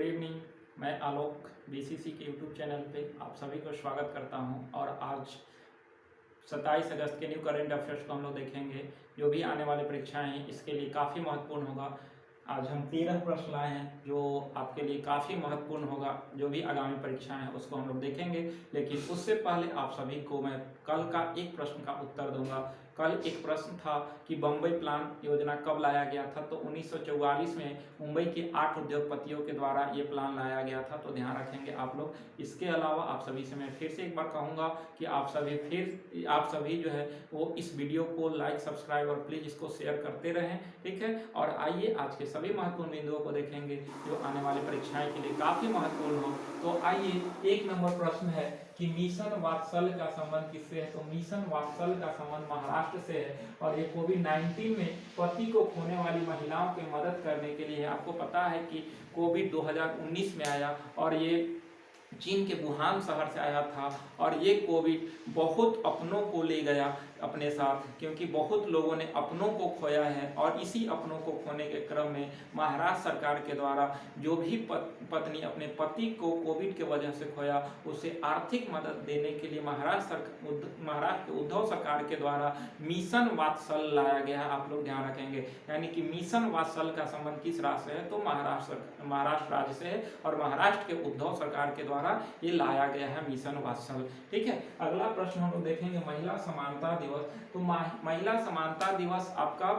Good evening. मैं आलोक BCC के YouTube channel पे आप सभी को स्वागत करता हूं और आज 27 अगस्त के न्यू करंट अफेयर्स को हम लोग देखेंगे। जो भी आने वाली परीक्षाएं हैं इसके लिए काफ़ी महत्वपूर्ण होगा। आज हम 13 प्रश्न लाए हैं जो आपके लिए काफ़ी महत्वपूर्ण होगा। जो भी आगामी परीक्षाएं हैं उसको हम लोग देखेंगे, लेकिन उससे पहले आप सभी को मैं कल का एक प्रश्न का उत्तर दूंगा। कल एक प्रश्न था कि बम्बई प्लान योजना कब लाया गया था, तो 1944 में मुंबई के 8 उद्योगपतियों के द्वारा ये प्लान लाया गया था, तो ध्यान रखेंगे आप लोग। इसके अलावा आप सभी से मैं फिर से एक बार कहूँगा कि आप सभी जो है वो इस वीडियो को लाइक, सब्सक्राइब और प्लीज़ इसको शेयर करते रहें, ठीक है। और आइए आज के सभी महत्वपूर्ण बिंदुओं को देखेंगे जो आने वाली परीक्षाएं के लिए काफ़ी महत्वपूर्ण हो। तो आइए, एक नंबर प्रश्न है कि मिशन वात्सल्य का संबंध किससे है। तो मिशन वात्सल्य का संबंध महाराष्ट्र से है और ये कोविड-19 में पति को खोने वाली महिलाओं की मदद करने के लिए है। आपको पता है कि कोविड 2019 में आया और ये चीन के वुहान शहर से आया था और ये कोविड बहुत अपनों को ले गया अपने साथ, क्योंकि बहुत लोगों ने अपनों को खोया है। और इसी अपनों को खोने के क्रम में महाराष्ट्र सरकार के द्वारा जो भी पत्नी अपने पति को कोविड के वजह से खोया उसे आर्थिक मदद देने के लिए महाराष्ट्र के उद्धव सरकार के द्वारा मिशन वात्सल्य लाया गया। आप लोग ध्यान रखेंगे, यानी कि मिशन वात्सल्य का संबंध किस राज्य से है, तो महाराष्ट्र राज्य से है और महाराष्ट्र के उद्धव सरकार के द्वारा ये लाया गया है मिशन वात्सल्य, ठीक है। अगला प्रश्न हम लोग देखेंगे महिला समानता दिवस। तो महिला समानता दिवस आपका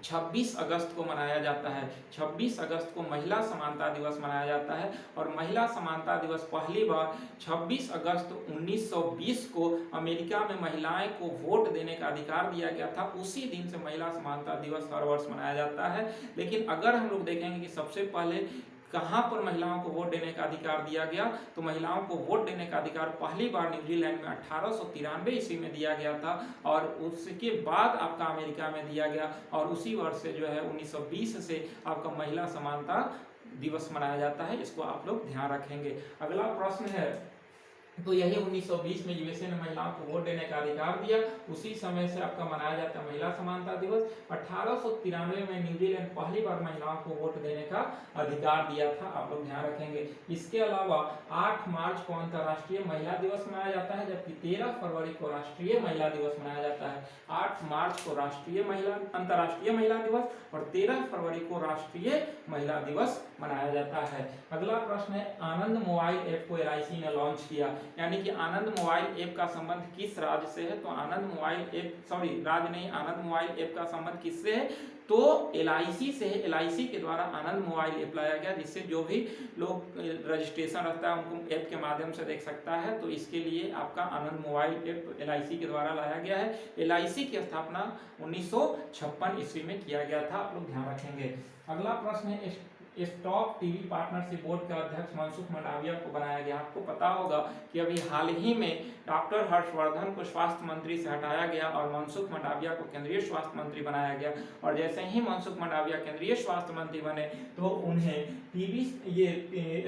26 अगस्त को मनाया जाता है। 26 अगस्त को महिला समानता दिवस मनाया जाता है और महिला समानता दिवस पहली बार 26 अगस्त 1920 को अमेरिका में महिलाएं को वोट देने का अधिकार दिया गया था। उसी दिन से महिला समानता दिवस हर वर्ष मनाया जाता है। लेकिन अगर हम लोग देखेंगे कि सबसे पहले कहाँ पर महिलाओं को वोट देने का अधिकार दिया गया, तो महिलाओं को वोट देने का अधिकार पहली बार न्यूजीलैंड में 1893 ईस्वी में दिया गया था और उसके बाद आपका अमेरिका में दिया गया और उसी वर्ष से जो है 1920 से आपका महिला समानता दिवस मनाया जाता है। इसको आप लोग ध्यान रखेंगे। अगला प्रश्न है, तो यही 1920 में यूएसए ने महिलाओं को वोट देने का अधिकार दिया, उसी समय से आपका मनाया जाता है महिला समानता दिवस। 1893 में न्यूजीलैंड पहली बार महिलाओं को वोट देने का अधिकार दिया था, आप लोग ध्यान रखेंगे। इसके अलावा 8 मार्च को अंतर्राष्ट्रीय महिला दिवस मनाया जाता है, जबकि 13 फरवरी को राष्ट्रीय महिला दिवस मनाया जाता है। 8 मार्च को अंतर्राष्ट्रीय महिला दिवस और 13 फरवरी को राष्ट्रीय महिला दिवस मनाया जाता है। अगला प्रश्न है, आनंद मोबाइल ऐप को एलआईसी ने लॉन्च किया, यानी कि आनंद मोबाइल ऐप का संबंध किस राज्य से है, तो आनंद मोबाइल ऐप का संबंध किससे है, तो एलआईसी से है। एलआईसी के द्वारा आनंद मोबाइल ऐप लाया गया, जिससे जो भी लोग रजिस्ट्रेशन रखता है उनको ऐप के माध्यम से देख सकता है। तो इसके लिए आपका आनंद मोबाइल ऐप एलआईसी के द्वारा लाया गया है। एलआईसी की स्थापना 1956 ईस्वी में किया गया था, आप लोग ध्यान रखेंगे। अगला प्रश्न है, स्टॉप टीवी पार्टनरशिप बोर्ड के अध्यक्ष मनसुख मंडाविया को बनाया गया। आपको पता होगा कि अभी हाल ही में डॉक्टर हर्षवर्धन को स्वास्थ्य मंत्री से हटाया गया और मनसुख मंडाविया को केंद्रीय स्वास्थ्य मंत्री बनाया गया। और जैसे ही मनसुख मंडाविया केंद्रीय स्वास्थ्य मंत्री बने तो उन्हें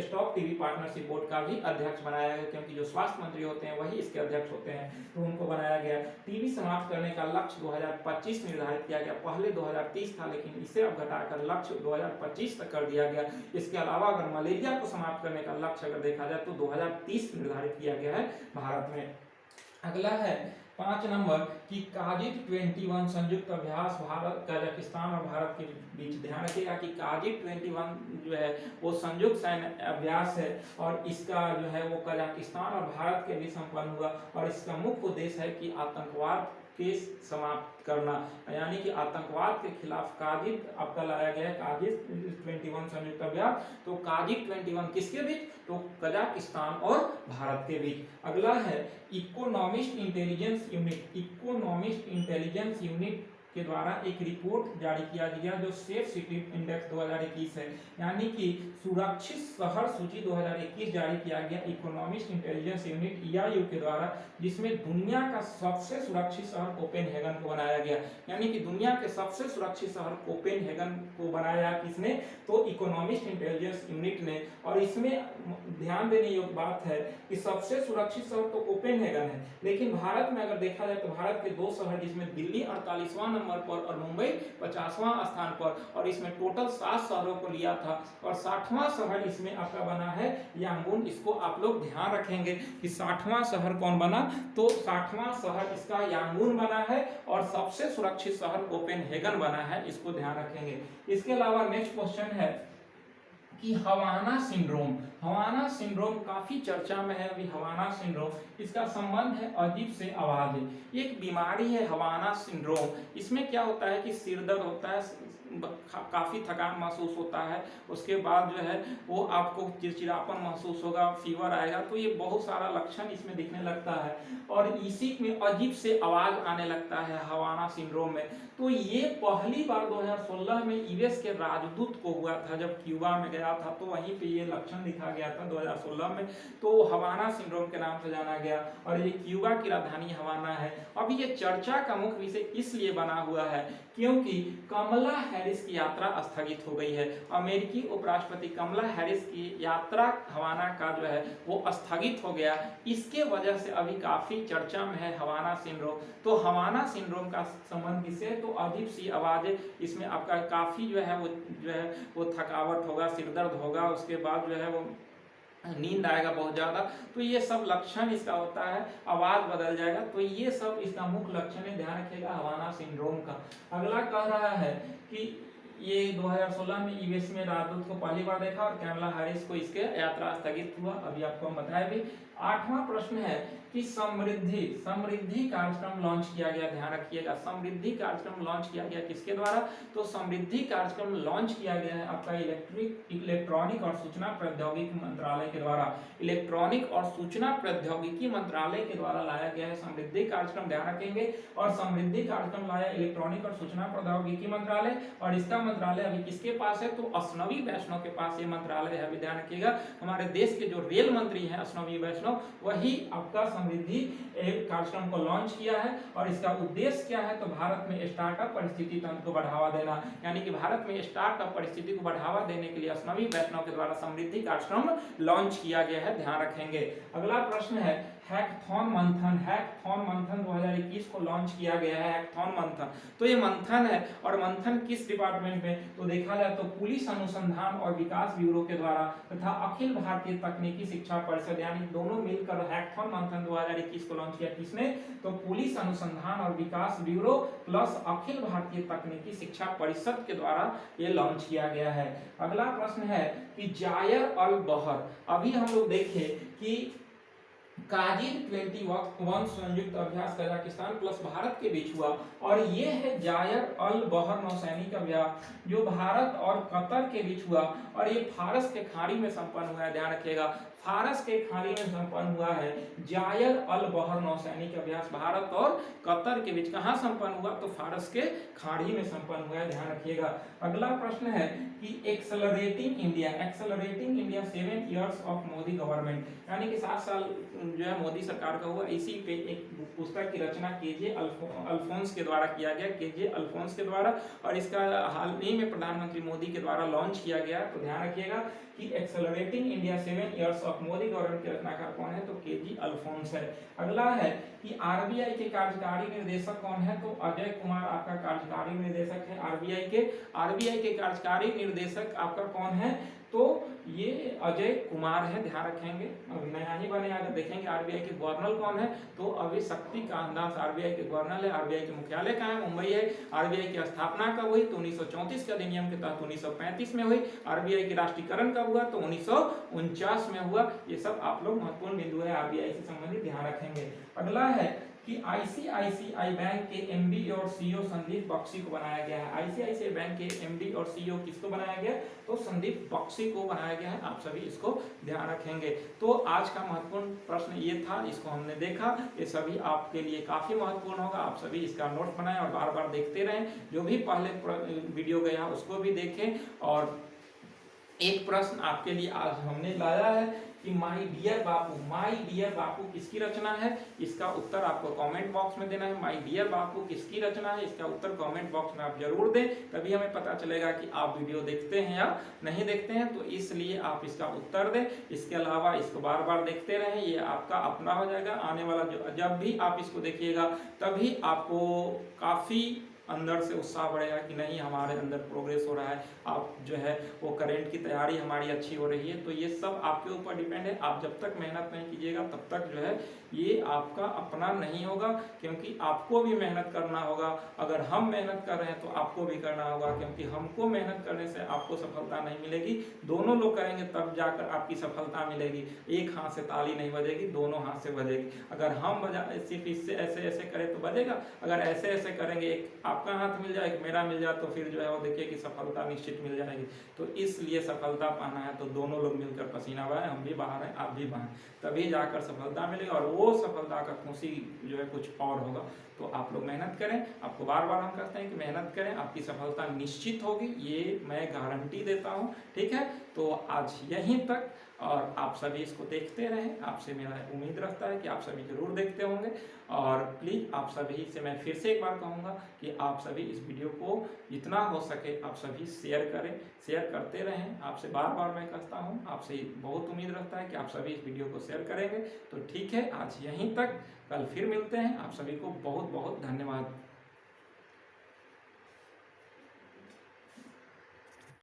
स्टॉप टीवी पार्टनरशिप बोर्ड का भी अध्यक्ष बनाया गया, क्योंकि जो स्वास्थ्य मंत्री होते हैं वही इसके अध्यक्ष होते हैं, तो उनको बनाया गया। टीबी समाप्त करने का लक्ष्य 2025 निर्धारित किया गया। पहले 2030 था, लेकिन इसे अब घटाकर लक्ष्य 2025 तक कर दिया गया। इसके अलावा अगर मलेरिया को समाप्त करने का लक्ष्य अगर देखा जाए तो 2030 निर्धारित किया गया है भारत में। अगला है 5 नंबर की काजिट 21 संयुक्त अभ्यास भारत, कजाकिस्तान और भारत के बीच। ध्यान रखिएगा कि काजिट 21 जो है वो संयुक्त सैन्य अभ्यास है और इसका जो है वो कजाकिस्तान और भारत के बीच संपन्न हुआ और इसका मुख्य उद्देश्य है कि आतंकवाद के समाप्त करना, यानी कि आतंकवाद के खिलाफ काजिट आपका लाया गया है, काजिट 21 संयुक्त अभ्यास। तो काजिट 21 किसके बीच, तो कजाकिस्तान और भारत के बीच। अगला है इकोनॉमिस्ट इंटेलिजेंस यूनिट के द्वारा एक रिपोर्ट जारी किया गया जो सेफ सिटी इंडेक्स 2021 है, यानी कि सुरक्षित शहर सूची 2021 जारी किया गया इकोनॉमिस्ट इंटेलिजेंस यूनिट EIU के द्वारा, जिसमें दुनिया का सबसे सुरक्षित शहर कोपेनहेगन को बनाया गया। यानी कि दुनिया के सबसे सुरक्षित शहर कोपेनहेगन को बनाया किसने, तो इकोनॉमिस्ट इंटेलिजेंस यूनिट ने। और इसमें ध्यान देने योग्य बात है कि सबसे सुरक्षित शहर तो कोपेनहेगन है, लेकिन भारत में अगर देखा जाए तो भारत के 2 शहर, जिसमें दिल्ली 48वां नंबर नंबर पर और मुंबई 50वां स्थान पर। और इसमें टोटल 7 शहरों को लिया था और 60वां शहर इसमें आपका बना है यांगून। इसको आप लोग ध्यान रखेंगे कि 60वां शहर कौन बना, तो 60वां शहर इसका यांगून बना है और सबसे सुरक्षित शहर कोपेनहेगन बना है, इसको ध्यान रखेंगे। इसके अलावा नेक्स्ट क्वेश्चन है कि हवाना सिंड्रोम। हवाना सिंड्रोम काफी चर्चा में है अभी। हवाना सिंड्रोम इसका संबंध है अजीब से आवाज है। ये एक बीमारी है हवाना सिंड्रोम। इसमें क्या होता है कि सिर दर्द होता है, काफी थकान महसूस होता है, उसके बाद जो है वो आपको चिड़चिड़ापन महसूस होगा, फीवर आएगा, तो ये बहुत सारा लक्षण इसमें दिखने लगता है और इसी में अजीब से आवाज आने लगता है हवाना सिंड्रोम में। तो ये पहली बार 2016 में यूएस के राजदूत को हुआ था, जब क्यूबा में गया था तो वहीं पे ये लक्षण दिखा गया था 2016 में, तो हवाना सिंड्रोम के नाम से जाना गया और ये क्यूबा की राजधानी हवाना है। अब ये चर्चा का मुख्य विषय इसलिए बना हुआ है क्योंकि कमला हैरिस की यात्रा स्थगित हो गई है। अमेरिकी उपराष्ट्रपति कमला हैरिस की यात्रा हवाना का जो है वो स्थगित हो गया, इसके वजह से अभी काफी चर्चा में है हवाना सिंड्रोम। तो हवाना सिंड्रोम का संबंध किससे, तो अजीब सी आवाजें, इसमें आपका काफी जो है वो थकावट होगा, सिर दर्द होगा, उसके बाद जो है वो नींद आएगा बहुत ज्यादा, तो ये सब लक्षण इसका होता है, आवाज बदल जाएगा, तो ये सब इसका मुख्य लक्षण है, ध्यान रखिएगा हवाना सिंड्रोम का। अगला कह रहा है कि ये 2016 में यूएस में राजदूत को पहली बार देखा और कमला हैरिस को इसके यात्रा स्थगित हुआ, अभी आपको हम बताए भी। 8वां प्रश्न है कि समृद्धि कार्यक्रम लॉन्च किया गया, ध्यान रखिएगा समृद्धि कार्यक्रम लॉन्च किया गया किसके द्वारा, तो समृद्धि कार्यक्रम लॉन्च किया गया है आपका इलेक्ट्रॉनिक और सूचना प्रौद्योगिकी मंत्रालय के द्वारा। इलेक्ट्रॉनिक और सूचना प्रौद्योगिकी मंत्रालय के द्वारा लाया गया है समृद्धि कार्यक्रम, ध्यान रखेंगे। और समृद्धि कार्यक्रम लाया इलेक्ट्रॉनिक और सूचना प्रौद्योगिकी मंत्रालय, और इसका मंत्रालय अभी किसके पास है, तो अश्विनी वैष्णव के पास ये मंत्रालय है, अभी ध्यान रखिएगा। हमारे देश के जो रेल मंत्री हैं अश्विनी वैष्णव, वही आपका समृद्धि कार्यक्रम को लॉन्च किया है। और इसका उद्देश्य क्या है, तो भारत में स्टार्टअप परिस्थिति तंत्र को बढ़ावा देना, यानी कि भारत में स्टार्टअप परिस्थिति को बढ़ावा देने के लिए अश्विनी वैष्णव के द्वारा समृद्धि कार्यक्रम लॉन्च किया गया है, ध्यान रखेंगे। अगला प्रश्न है हैकथॉन मंथन 2021 को लॉन्च किया गया है। हैकथॉन मंथन, तो ये मंथन है और मंथन किस डिपार्टमेंट में, तो देखा जाए तो पुलिस अनुसंधान और विकास ब्यूरो के द्वारा तथा अखिल भारतीय तकनीकी शिक्षा परिषद, यानी दोनों मिलकर हैकथॉन मंथन 2021 को लॉन्च किया। किसने, तो पुलिस अनुसंधान और विकास ब्यूरो प्लस अखिल भारतीय तकनीकी शिक्षा परिषद के द्वारा ये लॉन्च किया गया है। अगला प्रश्न है कि जायर अल बहर, अभी हम लोग देखें कि काजिर 21 संयुक्त अभ्यास कजाकिस्तान प्लस भारत के बीच हुआ और ये है जायर अल बहर नौसैनिक अभ्यास जो भारत और कतर के बीच हुआ और ये फारस के खाड़ी में संपन्न हुआ है, ध्यान रखिएगा फारस के खाड़ी में संपन्न हुआ है जायर अल बहर नौसैनिक अभ्यास भारत और कतर के बीच। कहां संपन्न हुआ, तो फारस के खाड़ी में संपन्न हुआ है, ध्यान रखिएगा। अगला प्रश्न है कि accelerating India 7 years of Modi government, यानी कि 7 साल जो है मोदी सरकार का हुआ, इसी पे एक पुस्तक की रचना केजे अल्फोंस के द्वारा किया गया, केजे अल्फोंस के द्वारा, और इसका हाल ही में प्रधानमंत्री मोदी के द्वारा लॉन्च किया गया। तो ध्यान रखिएगा कि accelerating India 7 years of Modi government के रचनाकार कौन है, तो केजी अल्फोंस है। अगला है कि आरबीआई के कार्यकारी निर्देशक कौन है, तो अजय कुमार आपका कार्यकारी निर्देशक है आरबीआई के कार्यकारी निर्देशक आपका कौन है, तो ये अजय कुमार है, ध्यान रखेंगे। अभी नया ही बने, अगर देखेंगे आरबीआई के गवर्नर कौन है, तो अभी शक्ति कांत आरबीआई के गवर्नर है। आरबीआई के मुख्यालय कहाँ है, मुंबई है। आरबीआई की स्थापना कब हुई, तो 1934 के अधिनियम के तहत 1935 में हुई। आरबीआई की राष्ट्रीयकरण कब हुआ, तो 1949 में हुआ। ये सब आप लोग महत्वपूर्ण बिंदु है आरबीआई से संबंधित, ध्यान रखेंगे। अगला है कि आईसीआईसीआई बैंक के एमडी और सीईओ संदीप बख्शी को बनाया गया है। आईसीआईसीआई बैंक के एमडी और सीईओ किसको बनाया गया, तो संदीप बख्शी को बनाया गया है, आप सभी इसको ध्यान रखेंगे। तो आज का महत्वपूर्ण प्रश्न ये था, इसको हमने देखा, ये सभी आपके लिए काफी महत्वपूर्ण होगा, आप सभी इसका नोट बनाएं और बार बार देखते रहें। जो भी पहले वीडियो गया उसको भी देखें। और एक प्रश्न आपके लिए आज हमने लाया है कि माय डियर बापू किसकी रचना है, इसका उत्तर आपको कमेंट बॉक्स में देना है। माय डियर बापू किसकी रचना है, इसका उत्तर कमेंट बॉक्स में आप जरूर दें, तभी हमें पता चलेगा कि आप वीडियो देखते हैं या नहीं देखते हैं, तो इसलिए आप इसका उत्तर दें। इसके अलावा इसको बार बार देखते रहें, ये आपका अपना हो जाएगा। आने वाला जब भी आप इसको देखिएगा तभी आपको काफी अंदर से उत्साह बढ़ेगा कि नहीं हमारे अंदर प्रोग्रेस हो रहा है, आप जो है वो करंट की तैयारी हमारी अच्छी हो रही है। तो ये सब आपके ऊपर डिपेंड है। आप जब तक मेहनत नहीं कीजिएगा तब तक जो है ये आपका अपना नहीं होगा, क्योंकि आपको भी मेहनत करना होगा। अगर हम मेहनत कर रहे हैं तो आपको भी करना होगा, क्योंकि हमको मेहनत करने से आपको सफलता नहीं मिलेगी, दोनों लोग करेंगे तब जाकर आपकी सफलता मिलेगी। एक हाथ से ताली नहीं बजेगी, दोनों हाथ से बजेगी। अगर हम सिर्फ इससे ऐसे ऐसे करें तो बजेगा, अगर ऐसे ऐसे करेंगे, एक आपका हाथ मिल जाए एक मेरा मिल जाए, तो फिर जो है वो देखिए कि सफलता निश्चित मिल जाएगी। तो इसलिए सफलता पाना है तो दोनों लोग मिलकर पसीना बहाएं, हम भी बाहर हैं आप भी बहाएं, तभी जाकर सफलता मिलेगी। और वो सफलता का खुशी जो है कुछ और होगा। तो आप लोग मेहनत करें, आपको बार बार हम कहते हैं कि मेहनत करें, आपकी सफलता निश्चित होगी, ये मैं गारंटी देता हूँ। ठीक है, तो आज यहीं तक, और आप सभी इसको देखते रहें। आपसे मेरा उम्मीद रखता है कि आप सभी जरूर देखते होंगे। और प्लीज़ आप सभी से मैं फिर से एक बार कहूँगा कि आप सभी इस वीडियो को जितना हो सके आप सभी शेयर करें, शेयर करते रहें। आपसे बार बार मैं कहता हूँ, आपसे बहुत उम्मीद रखता है कि आप सभी इस वीडियो को शेयर करेंगे। तो ठीक है, आज यहीं तक, कल फिर मिलते हैं। आप सभी को बहुत बहुत धन्यवाद।